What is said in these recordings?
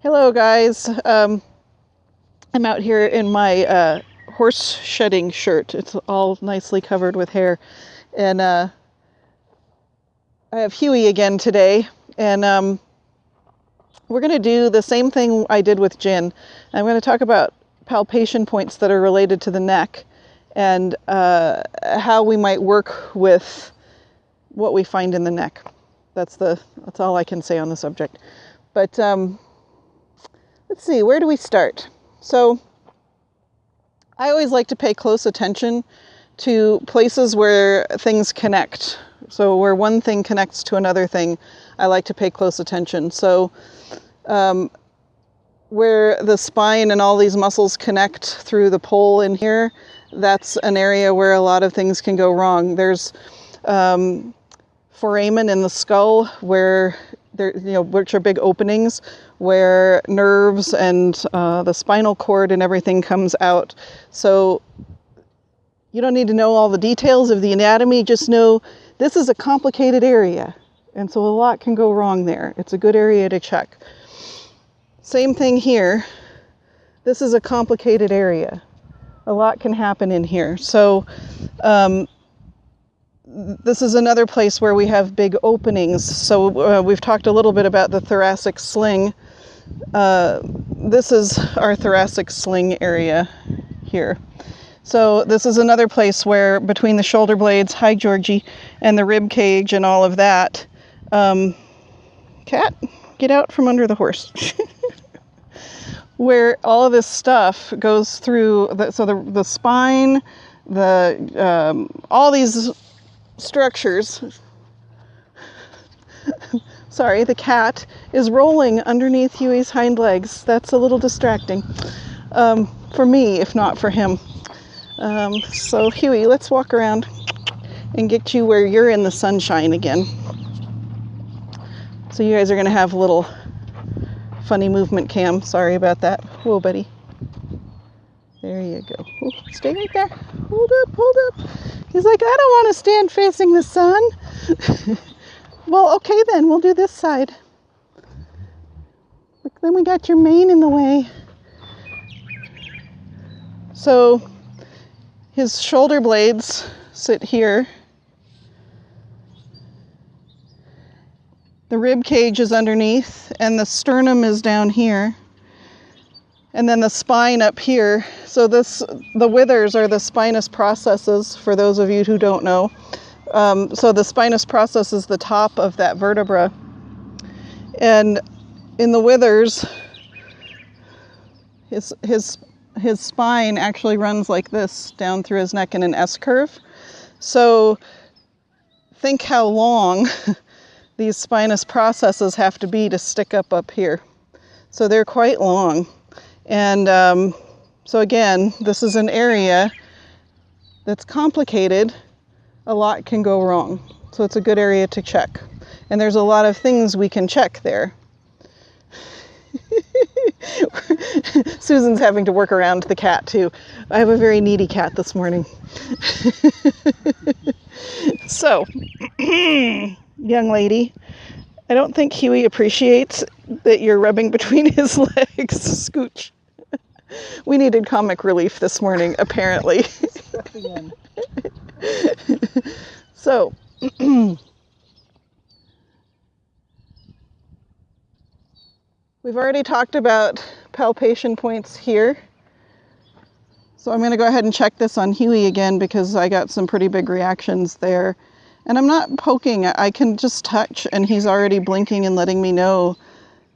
Hello guys, I'm out here in my horse shedding shirt. It's all nicely covered with hair, and I have Huey again today, and we're going to do the same thing I did with Jin. I'm going to talk about palpation points that are related to the neck and how we might work with what we find in the neck. That's all I can say on the subject. But let's see, where do we start? So I always like to pay close attention to places where things connect. So where one thing connects to another thing, I like to pay close attention. So where the spine and all these muscles connect through the pole in here, that's an area where a lot of things can go wrong. There's foramen in the skull where there, which are big openings where nerves and the spinal cord and everything comes out. So you don't need to know all the details of the anatomy, just know this is a complicated area. And so a lot can go wrong there. It's a good area to check. Same thing here. This is a complicated area. A lot can happen in here. So this is another place where we have big openings. So we've talked a little bit about the thoracic sling. This is our thoracic sling area here. So this is another place where between the shoulder blades, hi Georgie, and the rib cage and all of that, cat, get out from under the horse. Where all of this stuff goes through, the spine, all these structures. Sorry, the cat is rolling underneath Huey's hind legs. That's a little distracting for me, if not for him. So Huey, let's walk around and get you where you're in the sunshine again. So you guys are going to have a little funny movement cam. Sorry about that. Whoa, buddy. There you go. Ooh, stay right there. Hold up. He's like, I don't want to stand facing the sun. Well, okay then. We'll do this side. Look, then we got your mane in the way. So his shoulder blades sit here. The rib cage is underneath, and the sternum is down here. And then the spine up here. So the withers are the spinous processes, for those of you who don't know. So the spinous process is the top of that vertebra. And in the withers, his spine actually runs like this down through his neck in an S curve. So think how long these spinous processes have to be to stick up here. So they're quite long. And so again, this is an area that's complicated. A lot can go wrong. So it's a good area to check. And there's a lot of things we can check there. Susan's having to work around the cat too. I have a very needy cat this morning. So, young lady, I don't think Huey appreciates that you're rubbing between his legs. Scooch. We needed comic relief this morning, apparently. So, we've already talked about palpation points here. So I'm going to go ahead and check this on Huey again because I got some pretty big reactions there. And I'm not poking, I can just touch and he's already blinking and letting me know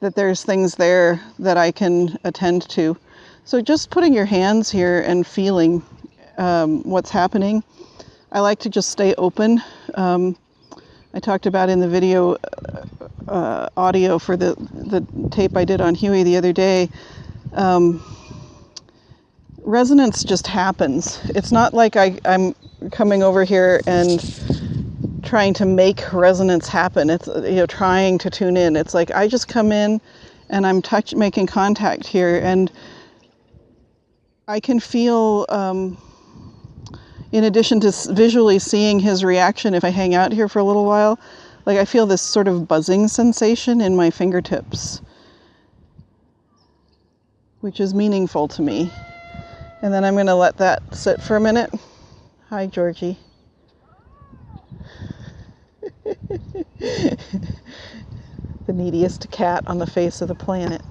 that there's things there that I can attend to. So just putting your hands here and feeling what's happening. I like to just stay open. I talked about in the video audio for the tape I did on Huey the other day. Resonance just happens. It's not like I'm coming over here and trying to make resonance happen. It's trying to tune in. It's like I just come in and I'm making contact here, and I can feel in addition to visually seeing his reaction if I hang out here for a little while, like I feel this sort of buzzing sensation in my fingertips. which is meaningful to me. And then I'm going to let that sit for a minute. Hi, Georgie. The neediest cat on the face of the planet.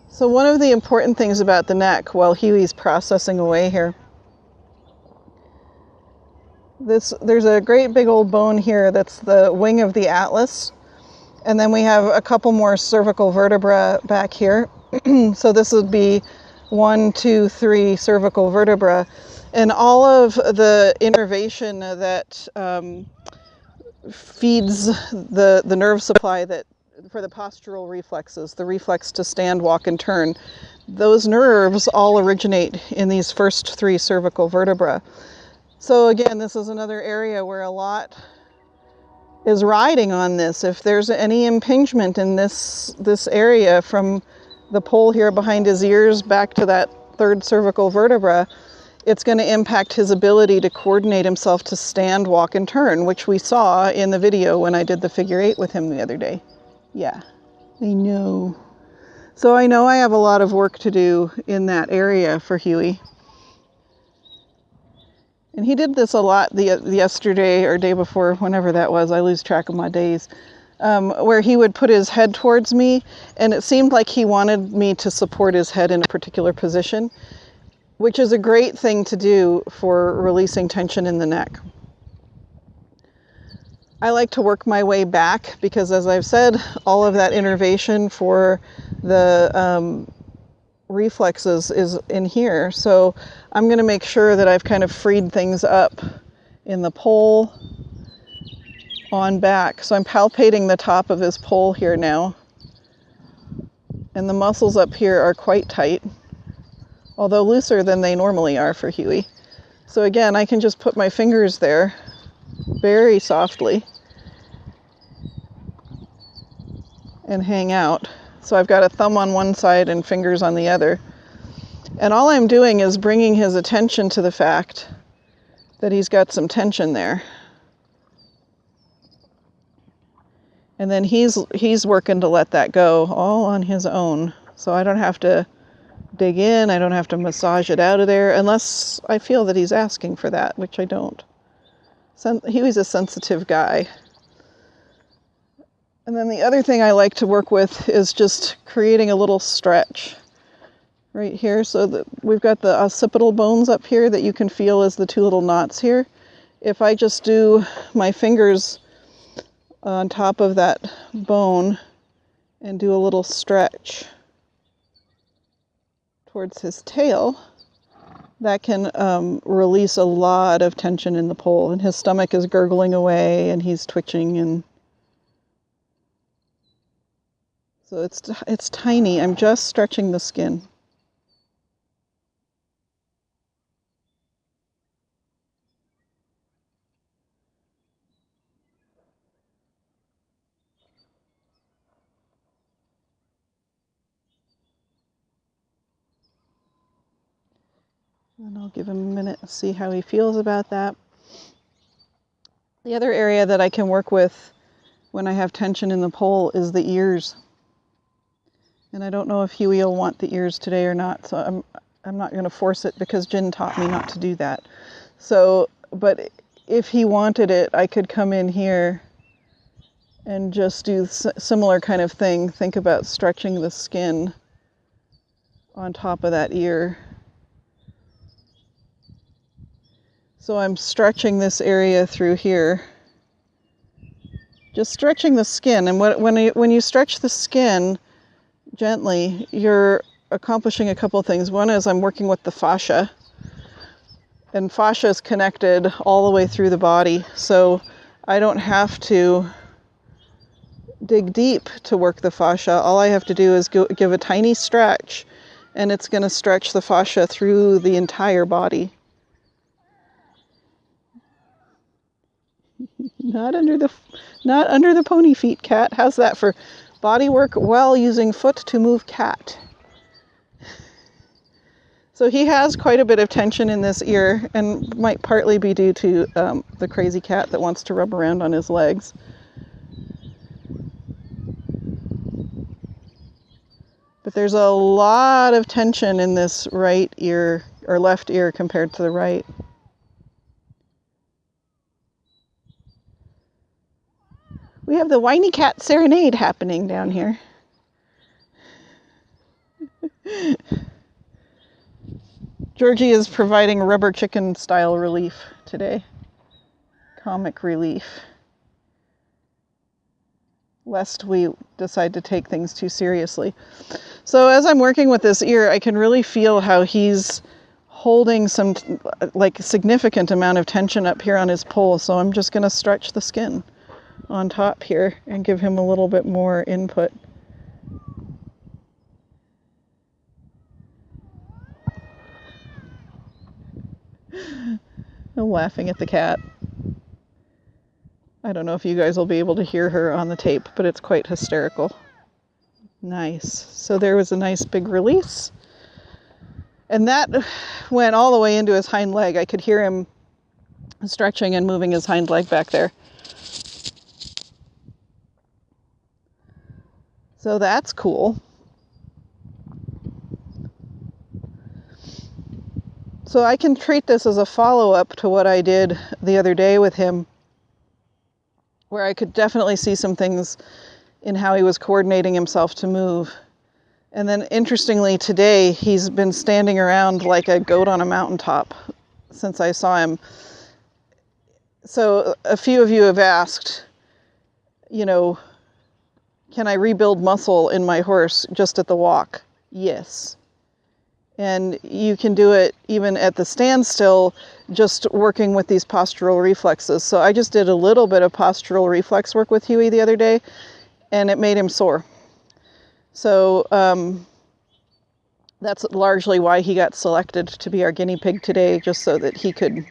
So one of the important things about the neck, while Huey's processing away here, there's a great big old bone here that's the wing of the atlas. And then we have a couple more cervical vertebrae back here. So this would be 1, 2, 3 cervical vertebrae. And all of the innervation that feeds the nerve supply that for the postural reflexes, the reflex to stand, walk, and turn, those nerves all originate in these first 3 cervical vertebrae. So again, this is another area where a lot is riding on this. If there's any impingement in this area from the pole here behind his ears back to that 3rd cervical vertebra, it's going to impact his ability to coordinate himself to stand, walk, and turn, which we saw in the video when I did the figure 8 with him the other day. Yeah, I know. So I know I have a lot of work to do in that area for Huey. And he did this a lot yesterday or day before, whenever that was. I lose track of my days. Where he would put his head towards me, and it seemed like he wanted me to support his head in a particular position, which is a great thing to do for releasing tension in the neck. I like to work my way back because, as I've said, all of that innervation for the reflexes is in here. So I'm going to make sure that I've kind of freed things up in the pole on back. So I'm palpating the top of his pole here now. And the muscles up here are quite tight, although looser than they normally are for Huey. So again, I can just put my fingers there very softly and hang out. So I've got a thumb on one side and fingers on the other. And all I'm doing is bringing his attention to the fact that he's got some tension there. And then he's working to let that go all on his own. So I don't have to dig in, I don't have to massage it out of there, unless I feel that he's asking for that, which I don't. Huey's a sensitive guy. And then the other thing I like to work with is just creating a little stretch right here. So that we've got the occipital bones up here that you can feel as the 2 little knots here. If I just do my fingers on top of that bone and do a little stretch towards his tail, that can release a lot of tension in the pole. And his stomach is gurgling away and he's twitching, and so it's tiny. I'm just stretching the skin. And I'll give him a minute and see how he feels about that. The other area that I can work with when I have tension in the pole is the ears. And I don't know if Huey will want the ears today or not, so I'm not going to force it because Jen taught me not to do that. So, but if he wanted it, I could come in here and just do similar kind of thing. Think about stretching the skin on top of that ear. So I'm stretching this area through here. Just stretching the skin. And when you stretch the skin gently, you're accomplishing a couple things. One is I'm working with the fascia. And fascia is connected all the way through the body. So I don't have to dig deep to work the fascia. All I have to do is give a tiny stretch, and it's going to stretch the fascia through the entire body. Not under the pony feet, cat. How's that for bodywork while using foot to move cat? So he has quite a bit of tension in this ear, and might partly be due to the crazy cat that wants to rub around on his legs. But there's a lot of tension in this right ear or left ear compared to the right. We have the whiny cat serenade happening down here. Georgie is providing rubber chicken style relief today. Comic relief. Lest we decide to take things too seriously. So as I'm working with this ear, I can really feel how he's holding some significant amount of tension up here on his pole. So I'm just going to stretch the skin on top here and give him a little bit more input. I'm laughing at the cat. I don't know if you guys will be able to hear her on the tape, but it's quite hysterical. Nice. So there was a nice big release. And that went all the way into his hind leg. I could hear him stretching and moving his hind leg back there. So that's cool. So I can treat this as a follow-up to what I did the other day with him, where I could definitely see some things in how he was coordinating himself to move. And then interestingly today, he's been standing around like a goat on a mountaintop since I saw him. So a few of you have asked, you know, can I rebuild muscle in my horse just at the walk? Yes. And you can do it even at the standstill, just working with these postural reflexes. So I just did a little bit of postural reflex work with Huey the other day, and it made him sore. So that's largely why he got selected to be our guinea pig today, just so that he could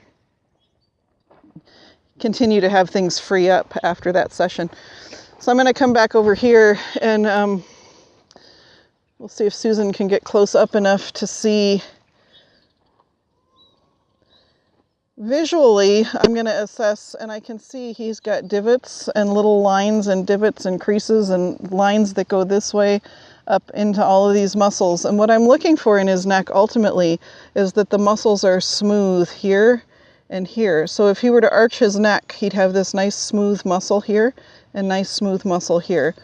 continue to have things free up after that session. So I'm going to come back over here and we'll see if Susan can get close up enough to see. Visually, I'm going to assess, and I can see he's got divots and little lines and divots and creases and lines that go this way up into all of these muscles. And what I'm looking for in his neck ultimately is that the muscles are smooth here and here. So if he were to arch his neck, he'd have this nice smooth muscle here and nice smooth muscle here,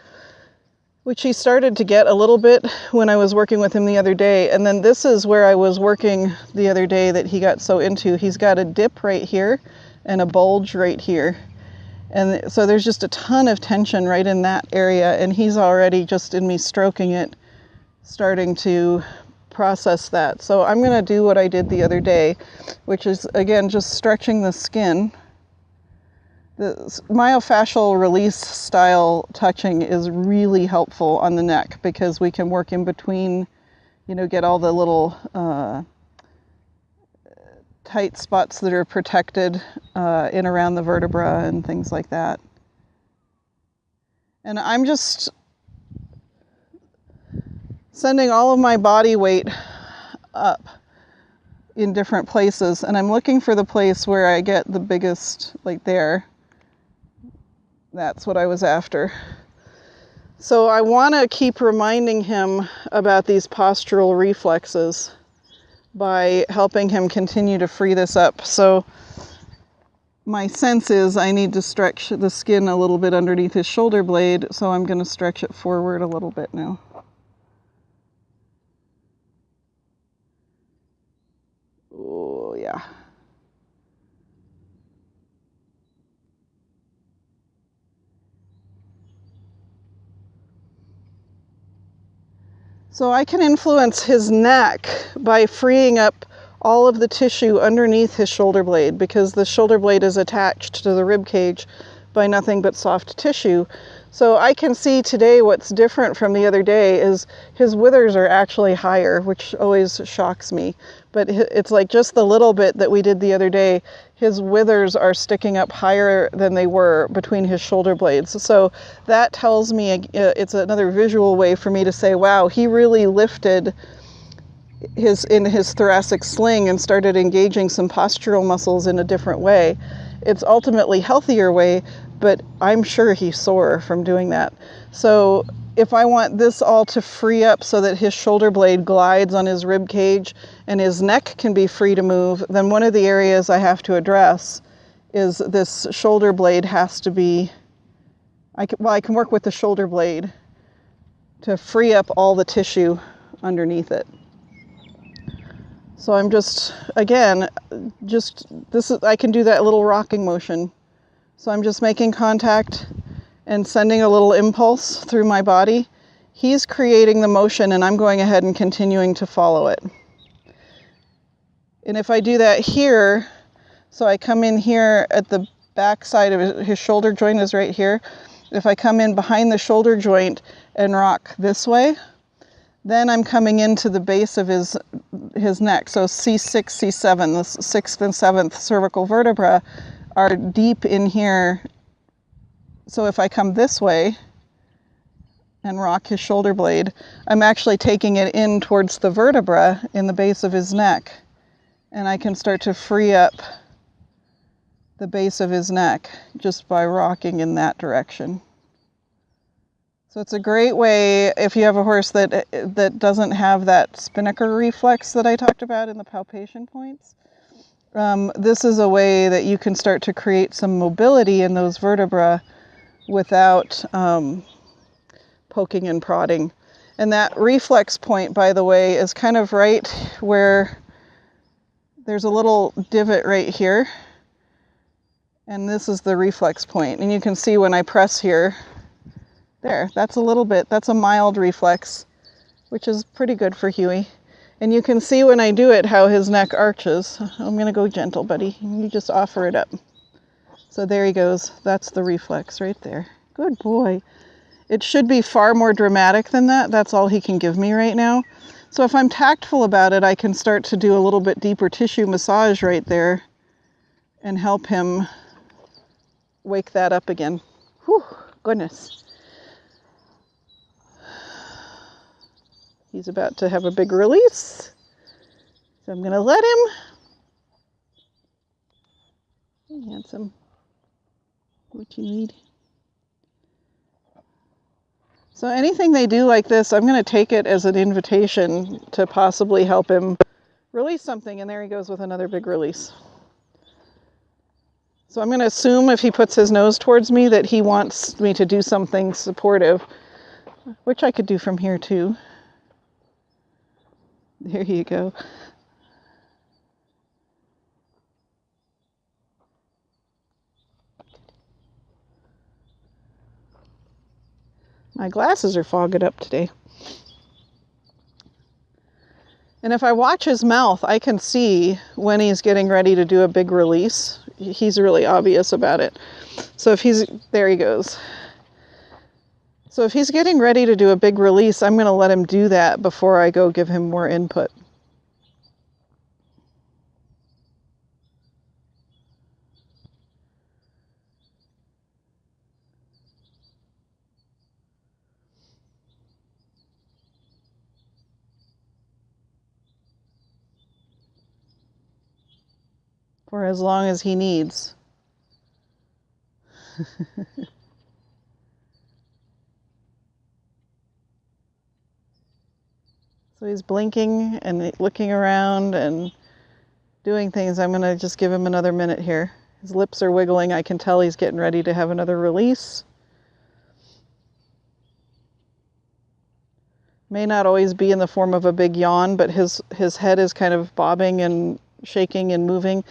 which he started to get a little bit when I was working with him the other day. And then this is where I was working the other day that he got so into. He's got a dip right here and a bulge right here. And so there's just a ton of tension right in that area. And he's already, just in me stroking it, starting to process that. So I'm going to do what I did the other day, which is, again, just stretching the skin. The myofascial release style touching is really helpful on the neck because we can work in between, you know, get all the little tight spots that are protected in around the vertebra and things like that. And I'm just sending all of my body weight up in different places, and I'm looking for the place where I get the biggest, like there. That's what I was after. So I want to keep reminding him about these postural reflexes by helping him continue to free this up. So my sense is I need to stretch the skin a little bit underneath his shoulder blade, so I'm going to stretch it forward a little bit now. Oh, yeah. So I can influence his neck by freeing up all of the tissue underneath his shoulder blade, because the shoulder blade is attached to the rib cage by nothing but soft tissue. So I can see today what's different from the other day is his withers are actually higher, which always shocks me. But it's like just the little bit that we did the other day, his withers are sticking up higher than they were between his shoulder blades. So that tells me, it's another visual way for me to say, wow, he really lifted in his thoracic sling and started engaging some postural muscles in a different way. It's ultimately healthier way, but I'm sure he's sore from doing that. So if I want this all to free up so that his shoulder blade glides on his rib cage and his neck can be free to move, then one of the areas I have to address is this shoulder blade has to be, I can work with the shoulder blade to free up all the tissue underneath it. So I'm just, again, I can do that little rocking motion. So I'm just making contact and sending a little impulse through my body. He's creating the motion and I'm going ahead and continuing to follow it. And if I do that here, so I come in here at the back side of his shoulder joint is right here. If I come in behind the shoulder joint and rock this way, then I'm coming into the base of his neck. So C6, C7, the 6th and 7th cervical vertebra are deep in here. So if I come this way and rock his shoulder blade, I'm actually taking it in towards the vertebra in the base of his neck. And I can start to free up the base of his neck just by rocking in that direction. So it's a great way if you have a horse that doesn't have that spinnaker reflex that I talked about in the palpation points. This is a way that you can start to create some mobility in those vertebrae without poking and prodding. And that reflex point, by the way, is kind of right where there's a little divot right here. And this is the reflex point. And you can see when I press here, there, that's a mild reflex, which is pretty good for Huey. And you can see when I do it how his neck arches. I'm gonna go gentle, buddy. You just offer it up. So there he goes. That's the reflex right there. Good boy. It should be far more dramatic than that. That's all he can give me right now. So if I'm tactful about it, I can start to do a little bit deeper tissue massage right there and help him wake that up again. Whew, goodness. He's about to have a big release. So I'm gonna let him. Hey, handsome. What you need. So anything they do like this, I'm going to take it as an invitation to possibly help him release something. And there he goes with another big release. So I'm going to assume if he puts his nose towards me that he wants me to do something supportive, which I could do from here too. There you go. My glasses are fogging up today. And if I watch his mouth, I can see when he's getting ready to do a big release. He's really obvious about it. So if there he goes. So if he's getting ready to do a big release, I'm going to let him do that before I go give him more input. For as long as he needs. So he's blinking and looking around and doing things. I'm going to just give him another minute here. His lips are wiggling. I can tell he's getting ready to have another release. May not always be in the form of a big yawn, but his head is kind of bobbing and shaking and moving.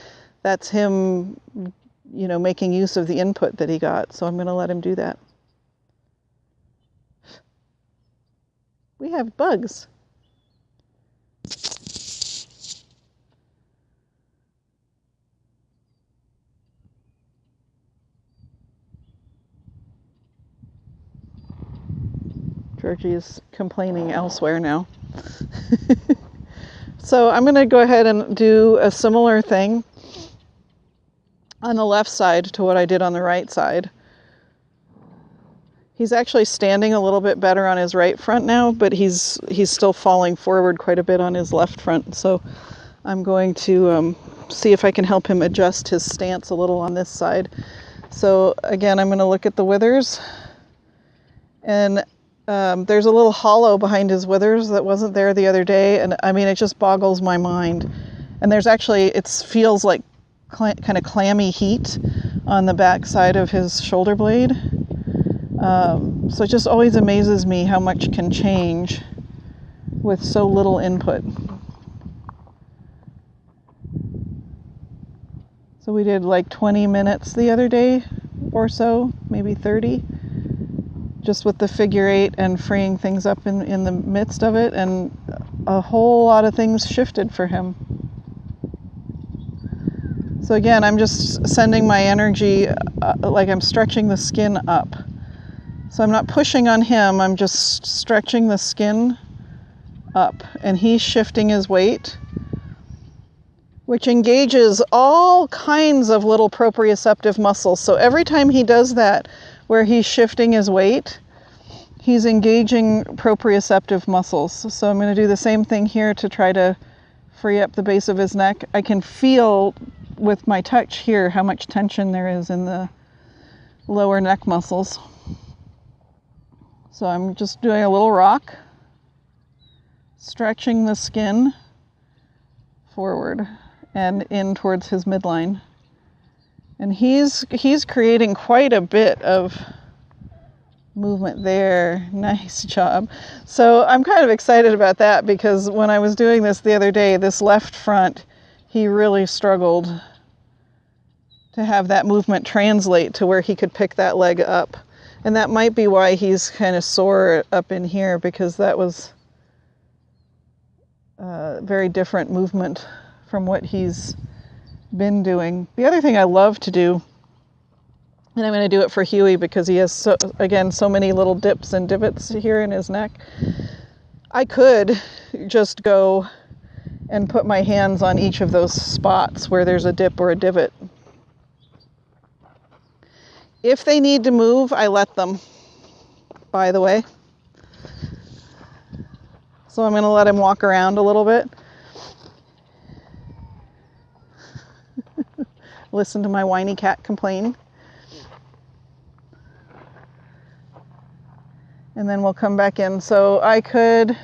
That's him, making use of the input that he got. So I'm going to let him do that. We have bugs. Georgie is complaining elsewhere now. So I'm going to go ahead and do a similar thing on the left side to what I did on the right side. He's actually standing a little bit better on his right front now, but he's still falling forward quite a bit on his left front. So I'm going to see if I can help him adjust his stance a little on this side. So again, I'm going to look at the withers, and There's a little hollow behind his withers that wasn't there the other day, and I mean, it just boggles my mind. And there's actually, it feels like kind of clammy heat on the back side of his shoulder blade. So it just always amazes me how much can change with so little input. So we did like 20 minutes the other day or so, maybe 30, just with the figure eight and freeing things up in the midst of it, and a whole lot of things shifted for him. So again, I'm just sending my energy, like I'm stretching the skin up. So I'm not pushing on him, I'm just stretching the skin up, and he's shifting his weight, which engages all kinds of little proprioceptive muscles. So every time he does that, where he's shifting his weight, he's engaging proprioceptive muscles. So I'm going to do the same thing here to try to free up the base of his neck. I can feel with my touch here how much tension there is in the lower neck muscles. So I'm just doing a little rock, stretching the skin forward and in towards his midline. And he's creating quite a bit of movement there. Nice job. So I'm kind of excited about that, because when I was doing this the other day, this left front, he really struggled to have that movement translate to where he could pick that leg up. And that might be why he's kind of sore up in here, because that was a very different movement from what he's been doing. The other thing I love to do, and I'm going to do it for Huey because he has, so many little dips and divots here in his neck. I could just go and put my hands on each of those spots where there's a dip or a divot. If they need to move, I let them, by the way. So I'm going to let him walk around a little bit. Listen to my whiny cat complain. And then we'll come back in. So I could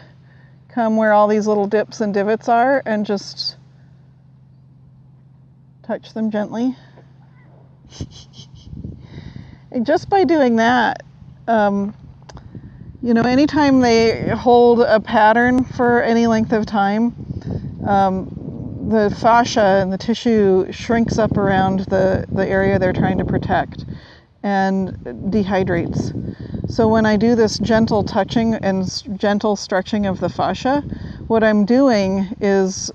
come where all these little dips and divots are and just touch them gently. And just by doing that, anytime they hold a pattern for any length of time, the fascia and the tissue shrinks up around the area they're trying to protect and dehydrates. So when I do this gentle touching and gentle stretching of the fascia, what I'm doing is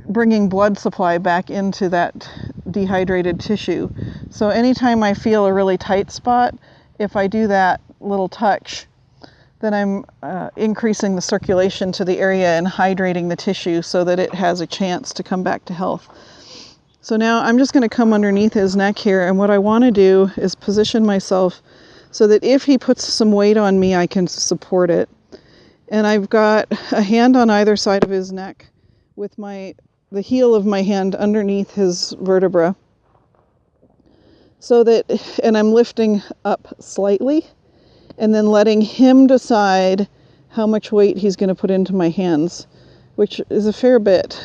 bringing blood supply back into that dehydrated tissue. So anytime I feel a really tight spot, if I do that little touch, then I'm increasing the circulation to the area and hydrating the tissue so that it has a chance to come back to health. So now I'm just going to come underneath his neck here, and what I want to do is position myself so that if he puts some weight on me, I can support it. And I've got a hand on either side of his neck with the heel of my hand underneath his vertebra. And I'm lifting up slightly and then letting him decide how much weight he's going to put into my hands, which is a fair bit.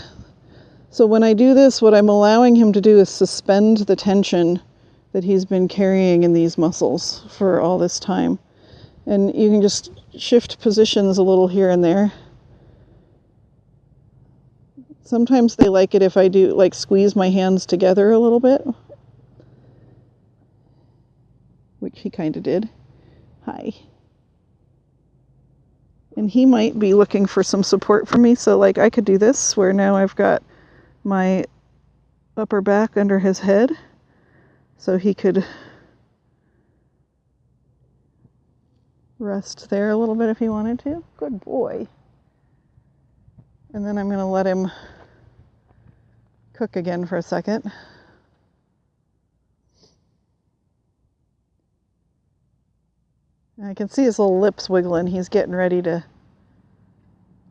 So when I do this, what I'm allowing him to do is suspend the tension that he's been carrying in these muscles for all this time. And you can just shift positions a little here and there. Sometimes they like it if I do like squeeze my hands together a little bit, which he kind of did. Hi. And he might be looking for some support from me, so like I could do this, where now I've got my upper back under his head, so he could rest there a little bit if he wanted to. Good boy. And then I'm going to let him cook again for a second. And I can see his little lips wiggling. He's getting ready to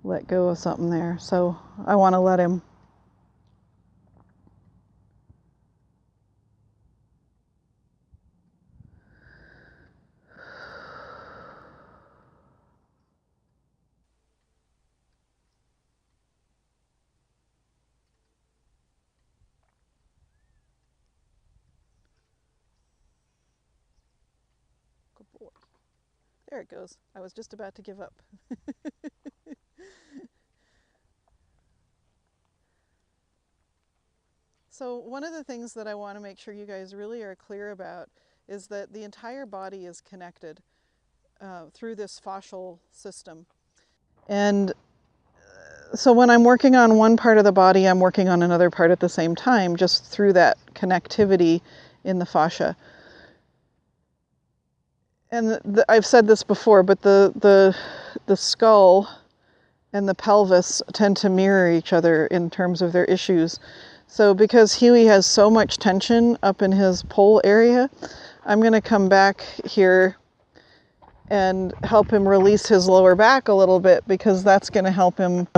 let go of something there. So I want to let him. There it goes. I was just about to give up. So one of the things that I want to make sure you guys really are clear about is that the entire body is connected through this fascial system. And so when I'm working on one part of the body, I'm working on another part at the same time, just through that connectivity in the fascia. And I've said this before, but the skull and the pelvis tend to mirror each other in terms of their issues. So because Huey has so much tension up in his pole area, I'm going to come back here and help him release his lower back a little bit, because that's going to help him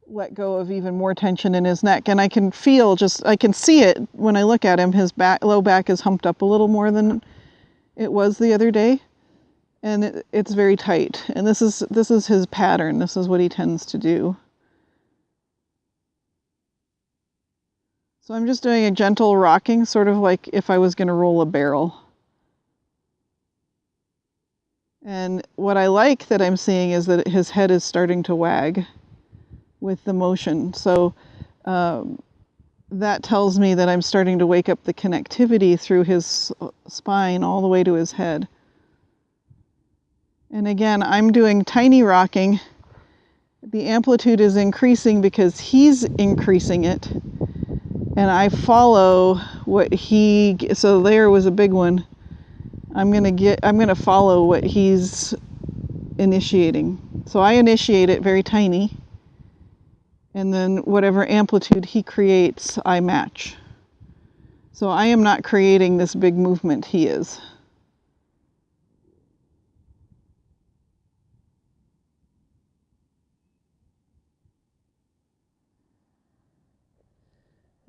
let go of even more tension in his neck. And I can feel, I can see it when I look at him, his low back is humped up a little more than it was the other day. And it's very tight. And this is his pattern. This is what he tends to do. So I'm just doing a gentle rocking, sort of like if I was going to roll a barrel. And what I like that I'm seeing is that his head is starting to wag with the motion. So that tells me that I'm starting to wake up the connectivity through his spine all the way to his head. And again, I'm doing tiny rocking. The amplitude is increasing because he's increasing it. And I follow what so there was a big one. I'm going to follow what he's initiating. So I initiate it very tiny. And then whatever amplitude he creates, I match. So I am not creating this big movement, he is.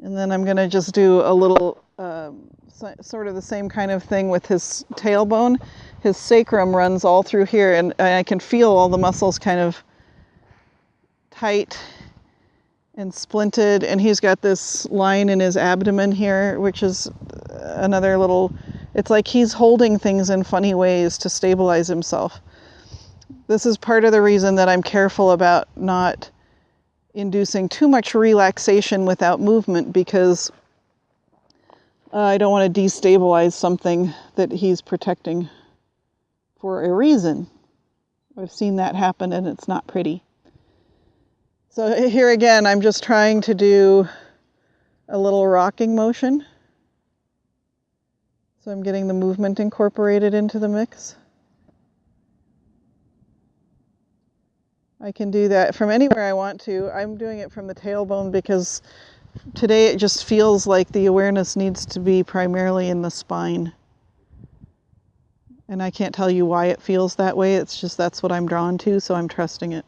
And then I'm going to just do a little, sort of the same kind of thing with his tailbone. His sacrum runs all through here, and I can feel all the muscles kind of tight and splinted. And he's got this line in his abdomen here, which is another little, it's like he's holding things in funny ways to stabilize himself. This is part of the reason that I'm careful about not inducing too much relaxation without movement, because I don't want to destabilize something that he's protecting for a reason. I've seen that happen and it's not pretty. So here again, I'm just trying to do a little rocking motion. So I'm getting the movement incorporated into the mix. I can do that from anywhere I want to. I'm doing it from the tailbone because today it just feels like the awareness needs to be primarily in the spine. And I can't tell you why it feels that way. It's just that's what I'm drawn to, so I'm trusting it.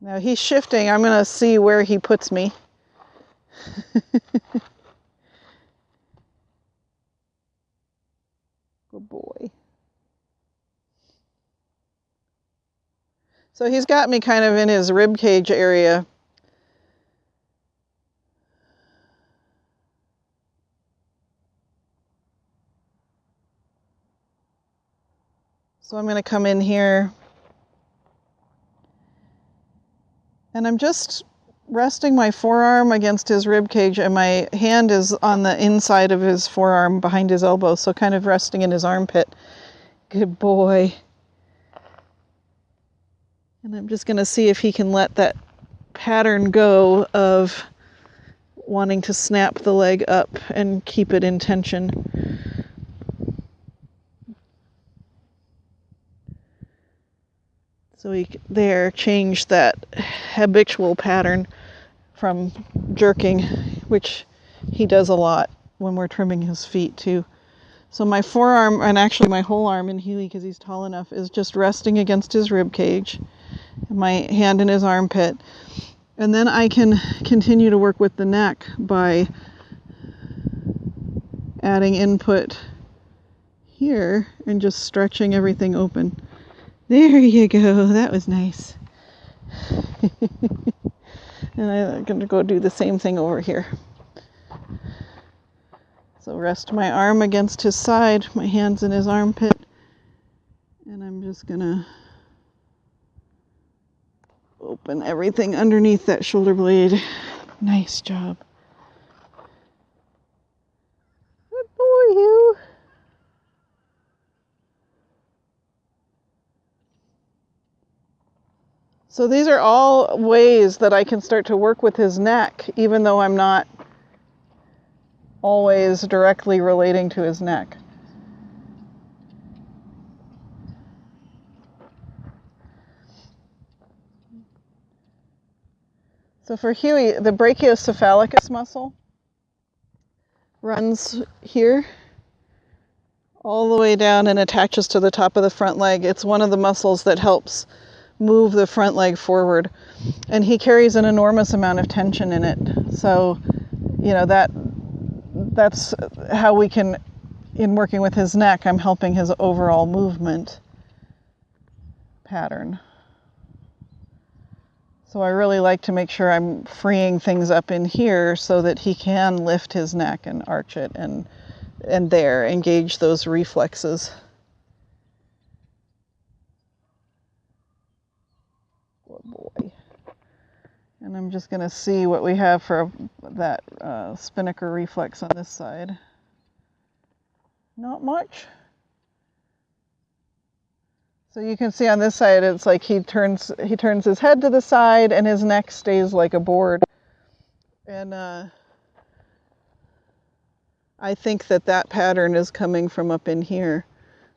Now he's shifting. I'm going to see where he puts me. Good boy. So he's got me kind of in his rib cage area. So I'm going to come in here. And I'm just resting my forearm against his rib cage, and my hand is on the inside of his forearm behind his elbow, so kind of resting in his armpit. Good boy. And I'm just going to see if he can let that pattern go of wanting to snap the leg up and keep it in tension. So we there change that habitual pattern from jerking, which he does a lot when we're trimming his feet too. So my forearm, and actually my whole arm in Huey, because he's tall enough, is just resting against his rib cage, my hand in his armpit. And then I can continue to work with the neck by adding input here and just stretching everything open. There you go, that was nice. And I'm going to go do the same thing over here. So rest my arm against his side, my hand's in his armpit, and I'm just gonna open everything underneath that shoulder blade. Nice job. Good boy, Hugh. So these are all ways that I can start to work with his neck, even though I'm not always directly relating to his neck. So for Huey, the brachiocephalicus muscle runs here all the way down and attaches to the top of the front leg. It's one of the muscles that helps move the front leg forward. And he carries an enormous amount of tension in it. So, you know, that's how we can, in working with his neck, I'm helping his overall movement pattern. So I really like to make sure I'm freeing things up in here so that he can lift his neck and arch it and there engage those reflexes. Good boy. And I'm just going to see what we have for that spinnaker reflex on this side. Not much. So you can see on this side, it's like he turns his head to the side and his neck stays like a board. And I think that pattern is coming from up in here.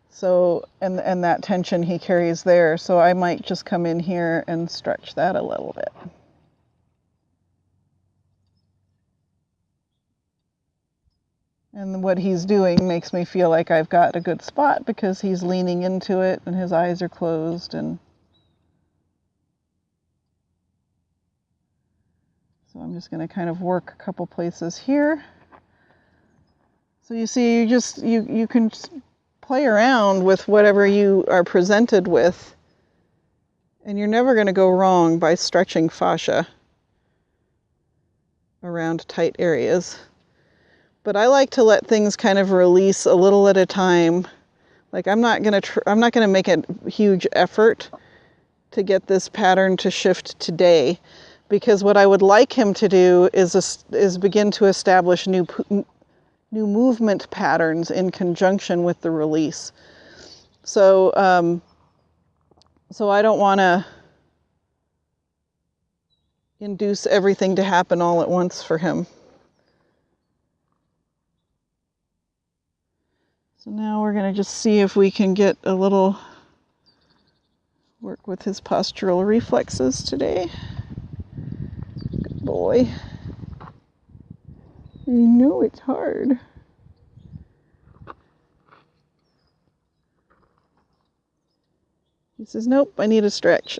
So, and that tension he carries there. So I might just come in here and stretch that a little bit. And what he's doing makes me feel like I've got a good spot because he's leaning into it and his eyes are closed. And so I'm just going to kind of work a couple places here. So you see, you can play around with whatever you are presented with, and you're never going to go wrong by stretching fascia around tight areas. But I like to let things kind of release a little at a time. Like I'm not gonna make a huge effort to get this pattern to shift today, because what I would like him to do is begin to establish new movement patterns in conjunction with the release. So so I don't want to induce everything to happen all at once for him. So now we're going to just see if we can get a little work with his postural reflexes today. Good boy. I know it's hard. He says, nope, I need a stretch.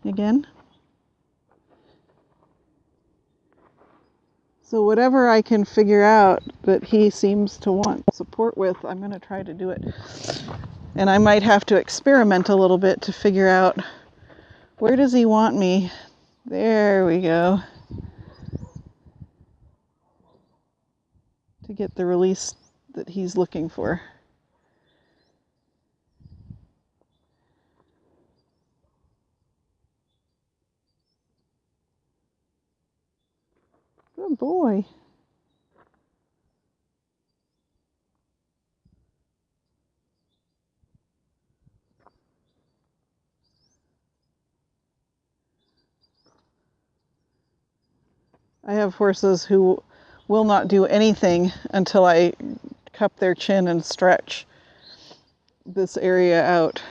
Again. So whatever I can figure out that he seems to want support with, I'm going to try to do it. And I might have to experiment a little bit to figure out, where does he want me? There we go. To get the release that he's looking for. Good boy. I have horses who will not do anything until I cup their chin and stretch this area out.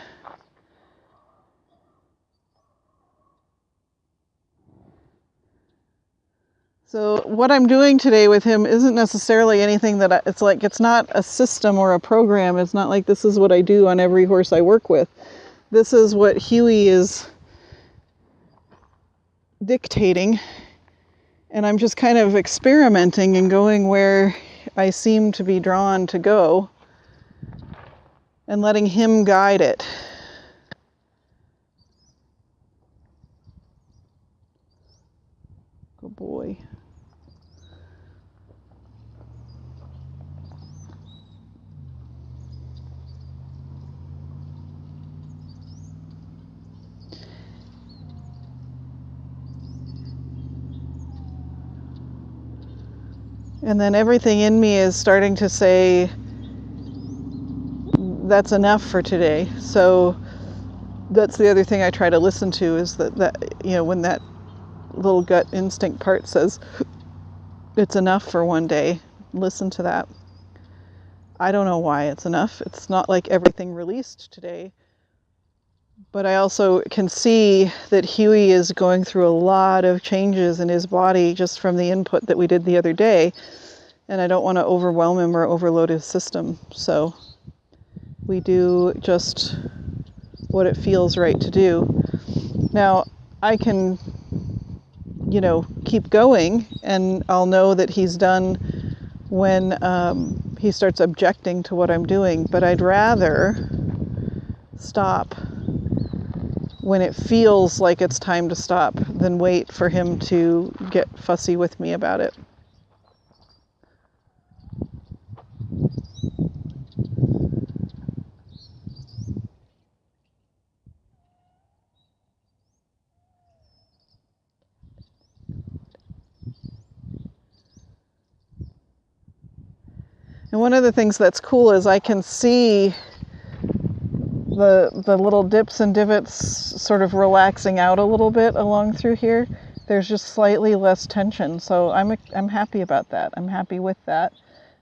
So what I'm doing today with him isn't necessarily anything that it's not a system or a program. It's not like this is what I do on every horse I work with. This is what Huey is dictating, and I'm just kind of experimenting and going where I seem to be drawn to go and letting him guide it. Good boy. And then everything in me is starting to say, that's enough for today. So that's the other thing I try to listen to, is that when that little gut instinct part says, it's enough for one day, listen to that. I don't know why it's enough. It's not like everything released today. But I also can see that Huey is going through a lot of changes in his body just from the input that we did the other day. And I don't want to overwhelm him or overload his system. So we do just what it feels right to do. Now, I can, keep going, and I'll know that he's done when he starts objecting to what I'm doing. But I'd rather stop when it feels like it's time to stop than wait for him to get fussy with me about it. And one of the things that's cool is I can see the little dips and divots sort of relaxing out a little bit along through here. There's just slightly less tension, so I'm happy about that. I'm happy with that.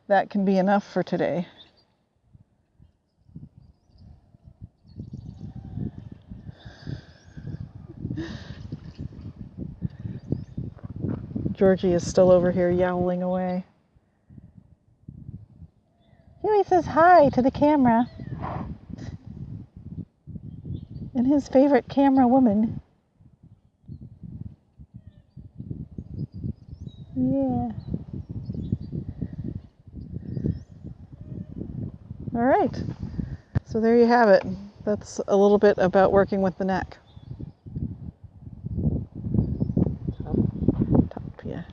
That can be enough for today. Georgie is still over here yowling away. Huey says hi to the camera. And his favorite camera woman. Yeah. All right. So there you have it. That's a little bit about working with the neck. Top, yeah.